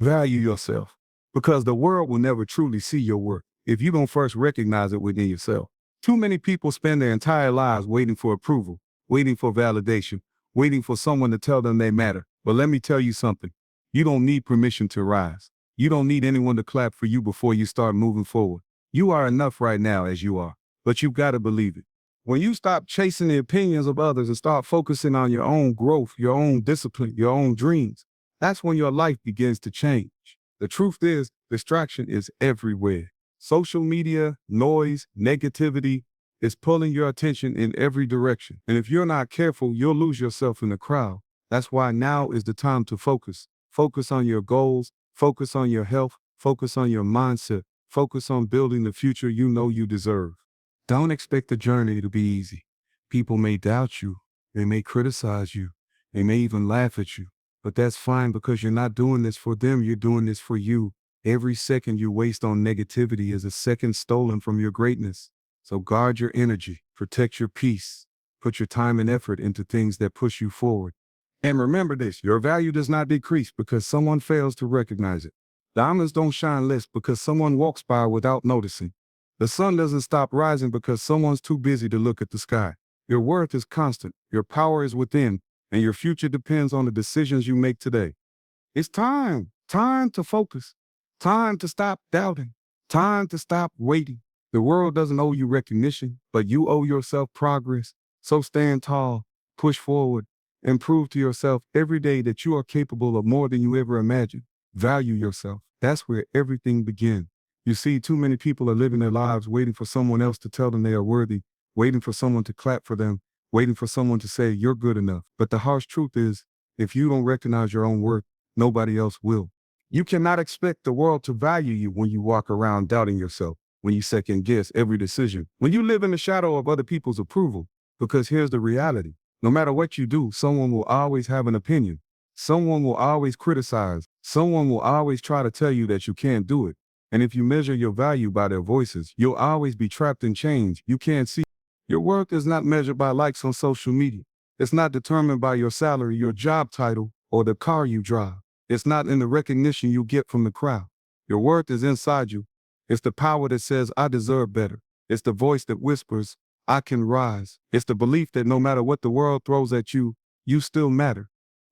Value yourself because the world will never truly see your work if you don't first recognize it within yourself. Too many people spend their entire lives waiting for approval, waiting for validation, waiting for someone to tell them they matter. But let me tell you something. You don't need permission to rise. You don't need anyone to clap for you before you start moving forward. You are enough right now as you are, but you've got to believe it. When you stop chasing the opinions of others and start focusing on your own growth, your own discipline, your own dreams, that's when your life begins to change. The truth is, distraction is everywhere. Social media, noise, negativity is pulling your attention in every direction. And if you're not careful, you'll lose yourself in the crowd. That's why now is the time to focus. Focus on your goals, focus on your health, focus on your mindset, focus on building the future you know you deserve. Don't expect the journey to be easy. People may doubt you, they may criticize you, they may even laugh at you. But that's fine because you're not doing this for them, you're doing this for you. Every second you waste on negativity is a second stolen from your greatness. So guard your energy, protect your peace, put your time and effort into things that push you forward. And remember this, your value does not decrease because someone fails to recognize it. Diamonds don't shine less because someone walks by without noticing. The sun doesn't stop rising because someone's too busy to look at the sky. Your worth is constant, your power is within, and your future depends on the decisions you make today. It's time to focus, time to stop doubting, time to stop waiting. The world doesn't owe you recognition, but you owe yourself progress. So stand tall, push forward, and prove to yourself every day that you are capable of more than you ever imagined. Value yourself. That's where everything begins. You see, too many people are living their lives waiting for someone else to tell them they are worthy, waiting for someone to clap for them, waiting for someone to say you're good enough. But the harsh truth is, if you don't recognize your own worth, nobody else will. You cannot expect the world to value you when you walk around doubting yourself, when you second guess every decision, when you live in the shadow of other people's approval. Because here's the reality. No matter what you do, someone will always have an opinion. Someone will always criticize. Someone will always try to tell you that you can't do it. And if you measure your value by their voices, you'll always be trapped in chains you can't see. Your worth is not measured by likes on social media. It's not determined by your salary, your job title, or the car you drive. It's not in the recognition you get from the crowd. Your worth is inside you. It's the power that says, I deserve better. It's the voice that whispers, I can rise. It's the belief that no matter what the world throws at you, you still matter.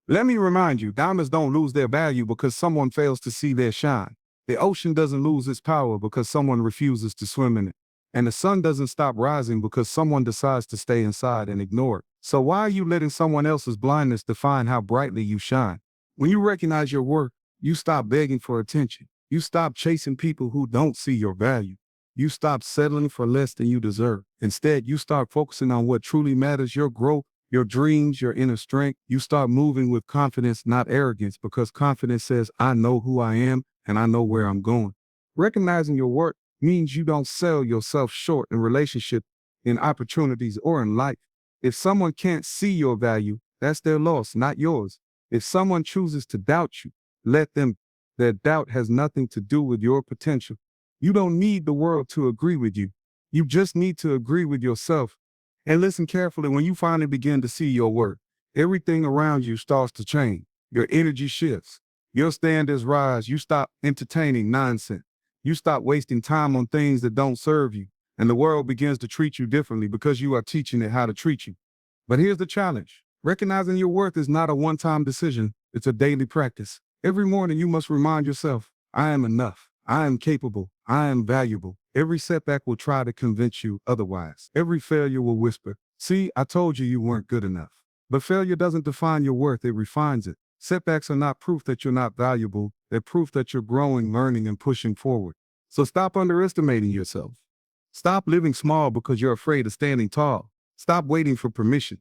Let me remind you, diamonds don't lose their value because someone fails to see their shine. The ocean doesn't lose its power because someone refuses to swim in it. And the sun doesn't stop rising because someone decides to stay inside and ignore it. So why are you letting someone else's blindness define how brightly you shine? When you recognize your worth, you stop begging for attention. You stop chasing people who don't see your value. You stop settling for less than you deserve. Instead, you start focusing on what truly matters, your growth, your dreams, your inner strength. You start moving with confidence, not arrogance, because confidence says, I know who I am and I know where I'm going. Recognizing your worth means you don't sell yourself short in relationships, in opportunities, or in life. If someone can't see your value, that's their loss, not yours. If someone chooses to doubt you, let them. Their doubt has nothing to do with your potential. You don't need the world to agree with you. You just need to agree with yourself. And listen carefully, when you finally begin to see your worth, everything around you starts to change. Your energy shifts. Your standards rise. You stop entertaining nonsense. You stop wasting time on things that don't serve you. And the world begins to treat you differently because you are teaching it how to treat you. But here's the challenge. Recognizing your worth is not a one-time decision. It's a daily practice. Every morning you must remind yourself, I am enough. I am capable. I am valuable. Every setback will try to convince you otherwise. Every failure will whisper, see, I told you you weren't good enough. But failure doesn't define your worth, it refines it. Setbacks are not proof that you're not valuable. They're proof that you're growing, learning, and pushing forward. So stop underestimating yourself. Stop living small because you're afraid of standing tall. Stop waiting for permission.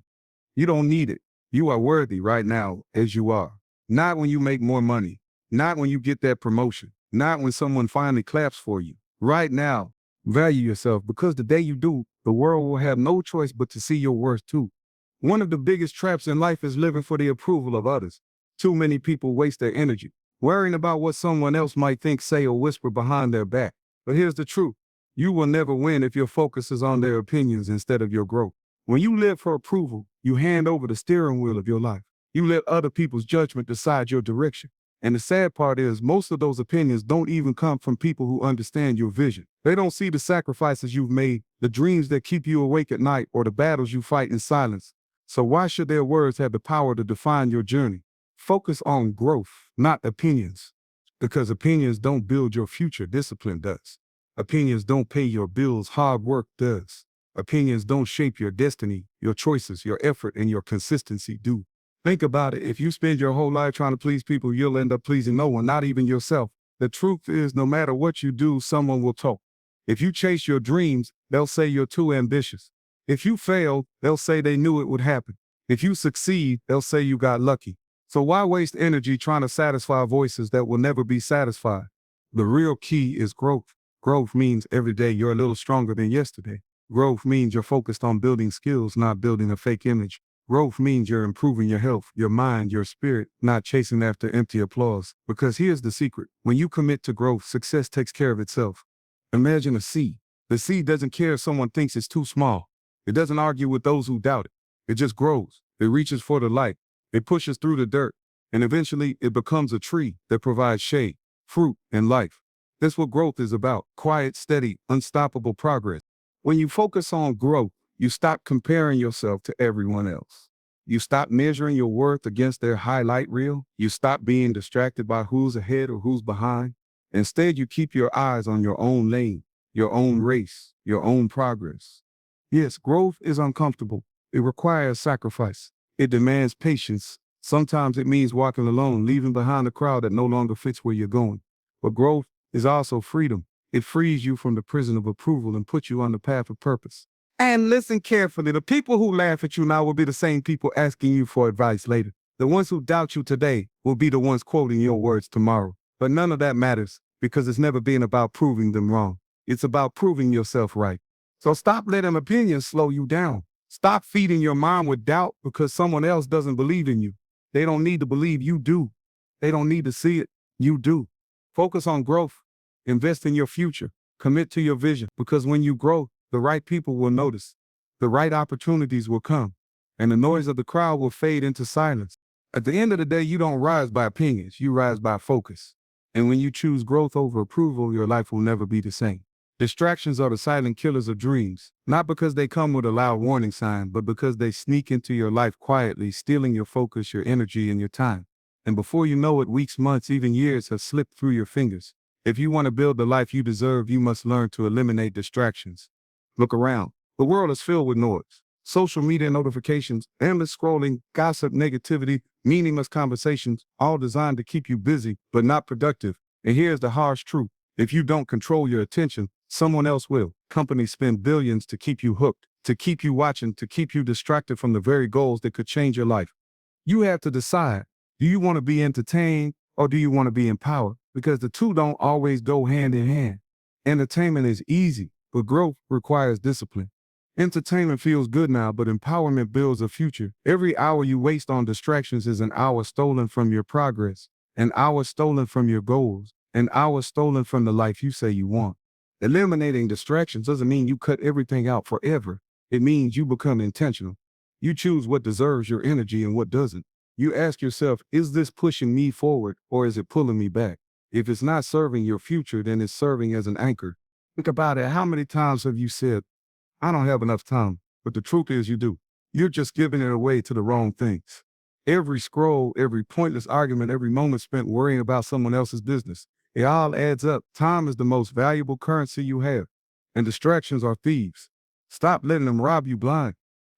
You don't need it. You are worthy right now as you are. Not when you make more money. Not when you get that promotion. Not when someone finally claps for you. Right now, value yourself because the day you do, the world will have no choice but to see your worth too. One of the biggest traps in life is living for the approval of others. Too many people waste their energy worrying about what someone else might think, say, or whisper behind their back. But here's the truth. You will never win if your focus is on their opinions instead of your growth. When you live for approval, you hand over the steering wheel of your life. You let other people's judgment decide your direction. And the sad part is most of those opinions don't even come from people who understand your vision. They don't see the sacrifices you've made, the dreams that keep you awake at night, or the battles you fight in silence. So why should their words have the power to define your journey? Focus on growth, not opinions. Because opinions don't build your future, discipline does. Opinions don't pay your bills, hard work does. Opinions don't shape your destiny, your choices, your effort, and your consistency do. Think about it. If you spend your whole life trying to please people, you'll end up pleasing no one, not even yourself. The truth is, no matter what you do, someone will talk. If you chase your dreams, they'll say you're too ambitious. If you fail, they'll say they knew it would happen. If you succeed, they'll say you got lucky. So why waste energy trying to satisfy voices that will never be satisfied? The real key is growth. Growth means every day you're a little stronger than yesterday. Growth means you're focused on building skills, not building a fake image. Growth means you're improving your health, your mind, your spirit, not chasing after empty applause. Because here's the secret. When you commit to growth, success takes care of itself. Imagine a seed. The seed doesn't care if someone thinks it's too small. It doesn't argue with those who doubt it. It just grows. It reaches for the light. It pushes through the dirt. And eventually it becomes a tree that provides shade, fruit, and life. That's what growth is about. Quiet, steady, unstoppable progress. When you focus on growth, you stop comparing yourself to everyone else. You stop measuring your worth against their highlight reel. You stop being distracted by who's ahead or who's behind. Instead, you keep your eyes on your own lane, your own race, your own progress. Yes, growth is uncomfortable. It requires sacrifice. It demands patience. Sometimes it means walking alone, leaving behind a crowd that no longer fits where you're going. But growth is also freedom. It frees you from the prison of approval and puts you on the path of purpose. And listen carefully. The people who laugh at you now will be the same people asking you for advice later. The ones who doubt you today will be the ones quoting your words tomorrow. But none of that matters because it's never been about proving them wrong. It's about proving yourself right. So stop letting opinions slow you down. Stop feeding your mind with doubt because someone else doesn't believe in you. They don't need to believe, you do. They don't need to see it, you do. Focus on growth. Invest in your future. Commit to your vision because when you grow, the right people will notice. The right opportunities will come. And the noise of the crowd will fade into silence. At the end of the day, you don't rise by opinions, you rise by focus. And when you choose growth over approval, your life will never be the same. Distractions are the silent killers of dreams, not because they come with a loud warning sign, but because they sneak into your life quietly, stealing your focus, your energy, and your time. And before you know it, weeks, months, even years have slipped through your fingers. If you want to build the life you deserve, you must learn to eliminate distractions. Look around. The world is filled with noise. Social media notifications, endless scrolling, gossip, negativity, meaningless conversations, all designed to keep you busy, but not productive. And here's the harsh truth. If you don't control your attention, someone else will. Companies spend billions to keep you hooked, to keep you watching, to keep you distracted from the very goals that could change your life. You have to decide, do you want to be entertained or do you want to be empowered? Because the two don't always go hand in hand. Entertainment is easy, but growth requires discipline. Entertainment feels good now, but empowerment builds a future. Every hour you waste on distractions is an hour stolen from your progress, an hour stolen from your goals, an hour stolen from the life you say you want. Eliminating distractions doesn't mean you cut everything out forever. It means you become intentional. You choose what deserves your energy and what doesn't. You ask yourself, is this pushing me forward or is it pulling me back? If it's not serving your future, then it's serving as an anchor. Think about it. How many times have you said, I don't have enough time? But the truth is you do. You're just giving it away to the wrong things. Every scroll, every pointless argument, every moment spent worrying about someone else's business. It all adds up. Time is the most valuable currency you have. And distractions are thieves. Stop letting them rob you blind.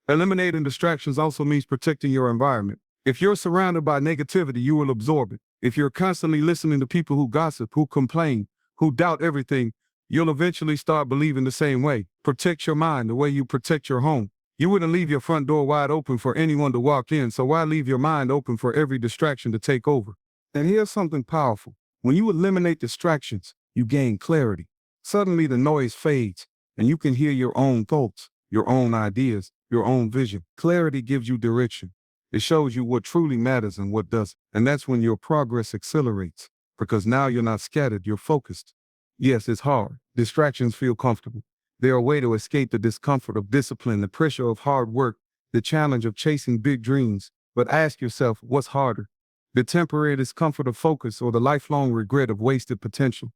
Eliminating distractions also means protecting your environment. If you're surrounded by negativity, you will absorb it. If you're constantly listening to people who gossip, who complain, who doubt everything, you'll eventually start believing the same way. Protect your mind the way you protect your home. You wouldn't leave your front door wide open for anyone to walk in, so why leave your mind open for every distraction to take over? And here's something powerful. When you eliminate distractions, you gain clarity. Suddenly the noise fades, and you can hear your own thoughts, your own ideas, your own vision. Clarity gives you direction. It shows you what truly matters and what doesn't. And that's when your progress accelerates, because now you're not scattered, you're focused. Yes, it's hard. Distractions feel comfortable. They're a way to escape the discomfort of discipline, the pressure of hard work, the challenge of chasing big dreams. But ask yourself, what's harder? the temporary discomfort of focus, or the lifelong regret of wasted potential.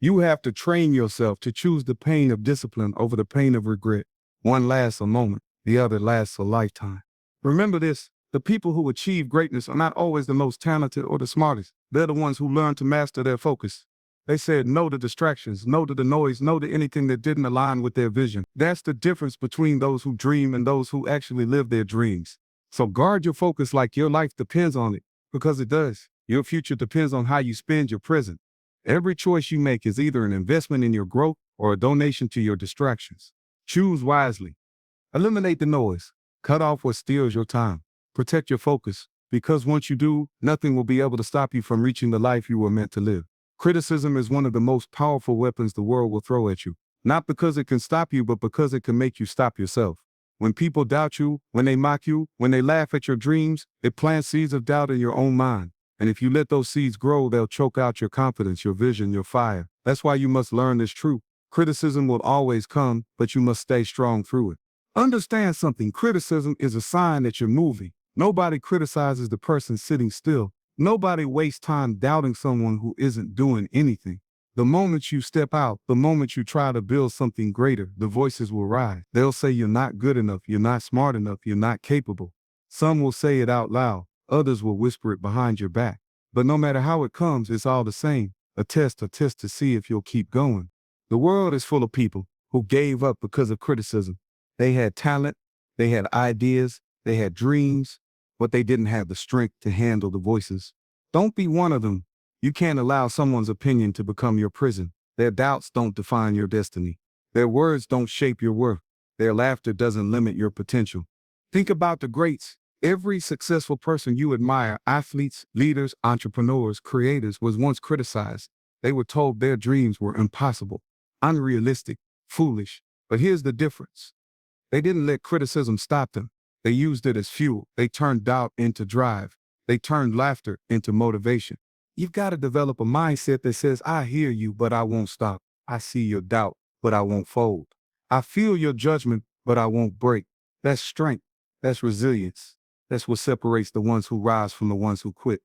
You have to train yourself to choose the pain of discipline over the pain of regret. One lasts a moment, the other lasts a lifetime. Remember this, the people who achieve greatness are not always the most talented or the smartest. They're the ones who learn to master their focus. They said no to distractions, no to the noise, no to anything that didn't align with their vision. That's the difference between those who dream and those who actually live their dreams. So guard your focus like your life depends on it, because it does. Your future depends on how you spend your present. Every choice you make is either an investment in your growth or a donation to your distractions. Choose wisely. Eliminate the noise. Cut off what steals your time. Protect your focus, because once you do, nothing will be able to stop you from reaching the life you were meant to live. Criticism is one of the most powerful weapons the world will throw at you, not because it can stop you, but because it can make you stop yourself. When people doubt you, when they mock you, when they laugh at your dreams, it plants seeds of doubt in your own mind. And if you let those seeds grow, they'll choke out your confidence, your vision, your fire. That's why you must learn this truth. Criticism will always come, but you must stay strong through it. Understand something. Criticism is a sign that you're moving. Nobody criticizes the person sitting still. Nobody wastes time doubting someone who isn't doing anything. The moment you step out, the moment you try to build something greater, the voices will rise. They'll say you're not good enough, you're not smart enough, you're not capable. Some will say it out loud. Others will whisper it behind your back. But no matter how it comes, it's all the same. A test to see if you'll keep going. The world is full of people who gave up because of criticism. They had talent, they had ideas, they had dreams, but they didn't have the strength to handle the voices. Don't be one of them. You can't allow someone's opinion to become your prison. Their doubts don't define your destiny. Their words don't shape your worth. Their laughter doesn't limit your potential. Think about the greats. Every successful person you admire, athletes, leaders, entrepreneurs, creators, was once criticized. They were told their dreams were impossible, unrealistic, foolish. But here's the difference. They didn't let criticism stop them. They used it as fuel. They turned doubt into drive. They turned laughter into motivation. You've got to develop a mindset that says, I hear you, but I won't stop. I see your doubt, but I won't fold. I feel your judgment, but I won't break. That's strength. That's resilience. That's what separates the ones who rise from the ones who quit.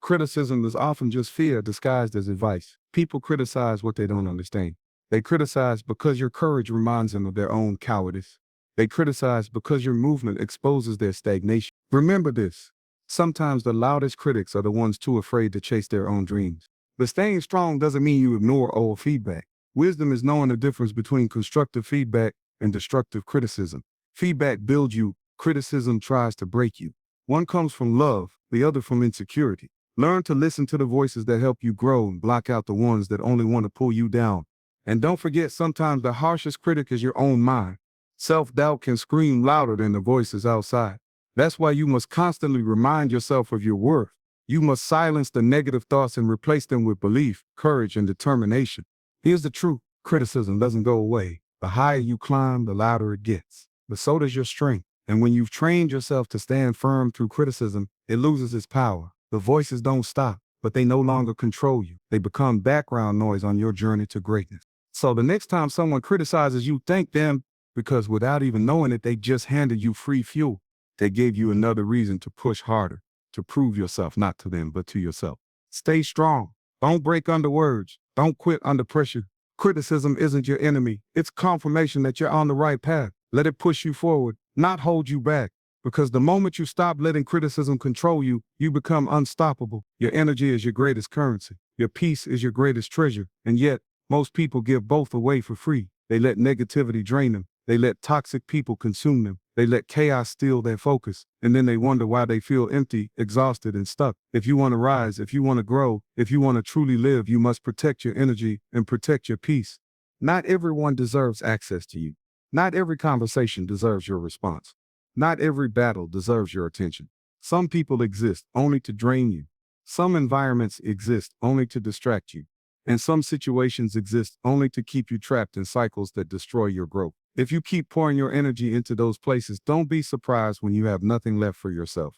Criticism is often just fear disguised as advice. People criticize what they don't understand. They criticize because your courage reminds them of their own cowardice. They criticize because your movement exposes their stagnation. Remember this. Sometimes the loudest critics are the ones too afraid to chase their own dreams. But staying strong doesn't mean you ignore old feedback. Wisdom is knowing the difference between constructive feedback and destructive criticism. Feedback builds you. Criticism tries to break you. One comes from love, the other from insecurity. Learn to listen to the voices that help you grow and block out the ones that only want to pull you down. And don't forget, sometimes the harshest critic is your own mind. Self-doubt can scream louder than the voices outside. That's why you must constantly remind yourself of your worth. You must silence the negative thoughts and replace them with belief, courage, and determination. Here's the truth. Criticism doesn't go away. The higher you climb, the louder it gets. But so does your strength. And when you've trained yourself to stand firm through criticism, it loses its power. The voices don't stop, but they no longer control you. They become background noise on your journey to greatness. So the next time someone criticizes you, thank them, because without even knowing it, they just handed you free fuel. They gave you another reason to push harder, to prove yourself, not to them, but to yourself. Stay strong. Don't break under words. Don't quit under pressure. Criticism isn't your enemy. It's confirmation that you're on the right path. Let it push you forward, not hold you back. Because the moment you stop letting criticism control you, you become unstoppable. Your energy is your greatest currency. Your peace is your greatest treasure. And yet, most people give both away for free. They let negativity drain them. They let toxic people consume them. They let chaos steal their focus. And then they wonder why they feel empty, exhausted, and stuck. If you want to rise, if you want to grow, if you want to truly live, you must protect your energy and protect your peace. Not everyone deserves access to you. Not every conversation deserves your response. Not every battle deserves your attention. Some people exist only to drain you. Some environments exist only to distract you. And some situations exist only to keep you trapped in cycles that destroy your growth. If you keep pouring your energy into those places, don't be surprised when you have nothing left for yourself.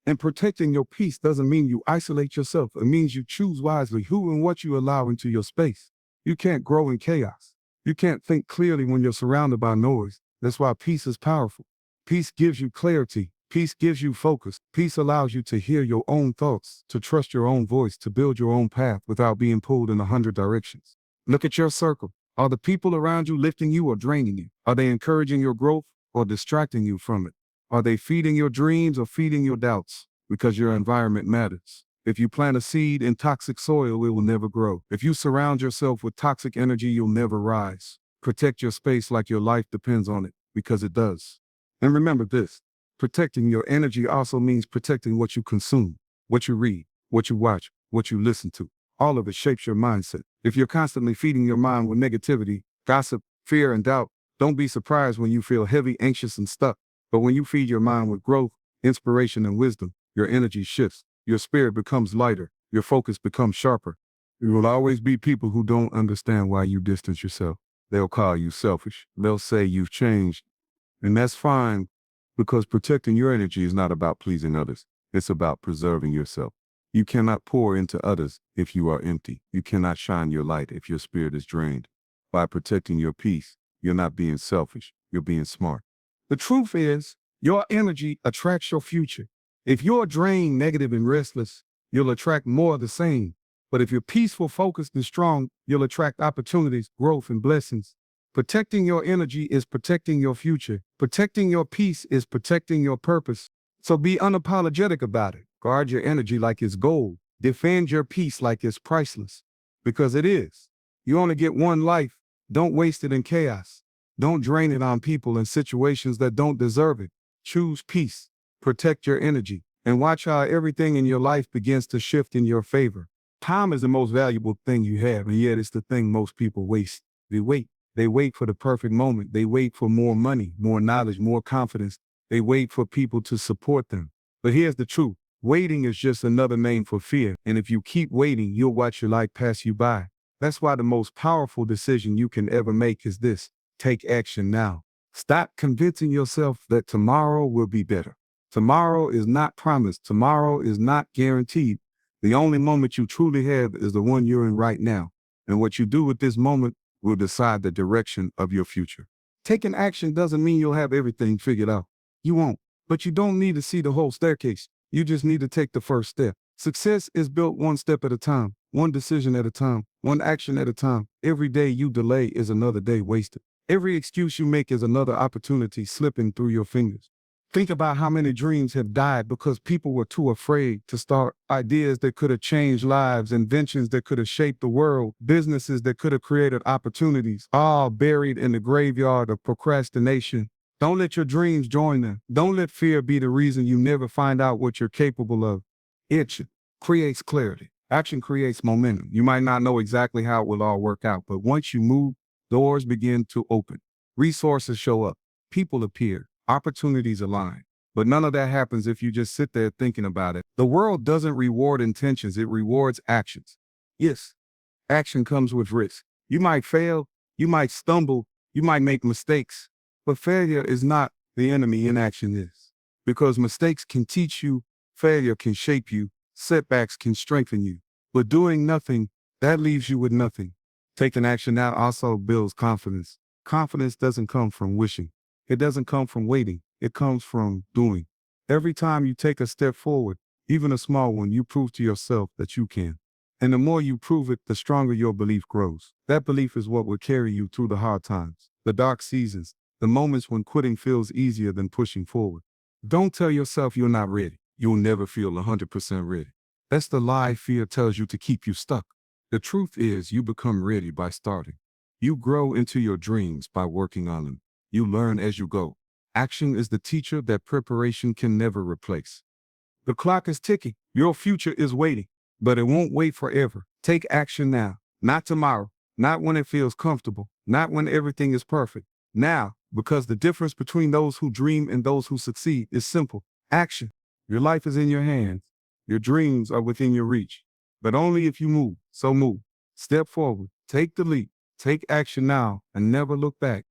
And protecting your peace doesn't mean you isolate yourself. It means you choose wisely who and what you allow into your space. You can't grow in chaos. You can't think clearly when you're surrounded by noise. That's why peace is powerful. Peace gives you clarity. Peace gives you focus. Peace allows you to hear your own thoughts, to trust your own voice, to build your own path without being pulled in 100 directions. Look at your circle. Are the people around you lifting you or draining you? Are they encouraging your growth or distracting you from it? Are they feeding your dreams or feeding your doubts? Because your environment matters. If you plant a seed in toxic soil, it will never grow. If you surround yourself with toxic energy, you'll never rise. Protect your space like your life depends on it, because it does. And remember this, protecting your energy also means protecting what you consume, what you read, what you watch, what you listen to. All of it shapes your mindset. If you're constantly feeding your mind with negativity, gossip, fear, and doubt, don't be surprised when you feel heavy, anxious, and stuck. But when you feed your mind with growth, inspiration, and wisdom, your energy shifts, your spirit becomes lighter, your focus becomes sharper. There will always be people who don't understand why you distance yourself. They'll call you selfish. They'll say you've changed. And that's fine, because protecting your energy is not about pleasing others. It's about preserving yourself. You cannot pour into others if you are empty. You cannot shine your light if your spirit is drained. By protecting your peace, you're not being selfish. You're being smart. The truth is, your energy attracts your future. If you're drained, negative, and restless, you'll attract more of the same. But if you're peaceful, focused, and strong, you'll attract opportunities, growth, and blessings. Protecting your energy is protecting your future. Protecting your peace is protecting your purpose. So be unapologetic about it. Guard your energy like it's gold. Defend your peace like it's priceless. Because it is. You only get one life. Don't waste it in chaos. Don't drain it on people and situations that don't deserve it. Choose peace. Protect your energy. And watch how everything in your life begins to shift in your favor. Time is the most valuable thing you have, and yet it's the thing most people waste. They wait. They wait for the perfect moment. They wait for more money, more knowledge, more confidence. They wait for people to support them. But here's the truth. Waiting is just another name for fear. And if you keep waiting, you'll watch your life pass you by. That's why the most powerful decision you can ever make is this. Take action now. Stop convincing yourself that tomorrow will be better. Tomorrow is not promised. Tomorrow is not guaranteed. The only moment you truly have is the one you're in right now. And what you do with this moment will decide the direction of your future. Taking action doesn't mean you'll have everything figured out. You won't. But you don't need to see the whole staircase. You just need to take the first step. Success is built one step at a time, one decision at a time, one action at a time. Every day you delay is another day wasted. Every excuse you make is another opportunity slipping through your fingers. Think about how many dreams have died because people were too afraid to start. Ideas that could have changed lives, inventions that could have shaped the world, businesses that could have created opportunities, all buried in the graveyard of procrastination. Don't let your dreams join them. Don't let fear be the reason you never find out what you're capable of. Action creates clarity. Action creates momentum. You might not know exactly how it will all work out, but once you move, doors begin to open. Resources show up. People appear. Opportunities align. But none of that happens if you just sit there thinking about it. The world doesn't reward intentions, it rewards actions. Yes, action comes with risk. You might fail, you might stumble, you might make mistakes, but failure is not the enemy, inaction is. Because mistakes can teach you, failure can shape you, setbacks can strengthen you. But doing nothing, that leaves you with nothing. Taking action now also builds confidence. Confidence doesn't come from wishing. It doesn't come from waiting. It comes from doing. Every time you take a step forward, even a small one, you prove to yourself that you can. And the more you prove it, the stronger your belief grows. That belief is what will carry you through the hard times, the dark seasons, the moments when quitting feels easier than pushing forward. Don't tell yourself you're not ready. You'll never feel 100% ready. That's the lie fear tells you to keep you stuck. The truth is you become ready by starting. You grow into your dreams by working on them. You learn as you go. Action is the teacher that preparation can never replace. The clock is ticking. Your future is waiting, but it won't wait forever. Take action now, not tomorrow, not when it feels comfortable, not when everything is perfect. Now, because the difference between those who dream and those who succeed is simple. Action. Your life is in your hands. Your dreams are within your reach. But only if you move. So move. Step forward. Take the leap. Take action now and never look back.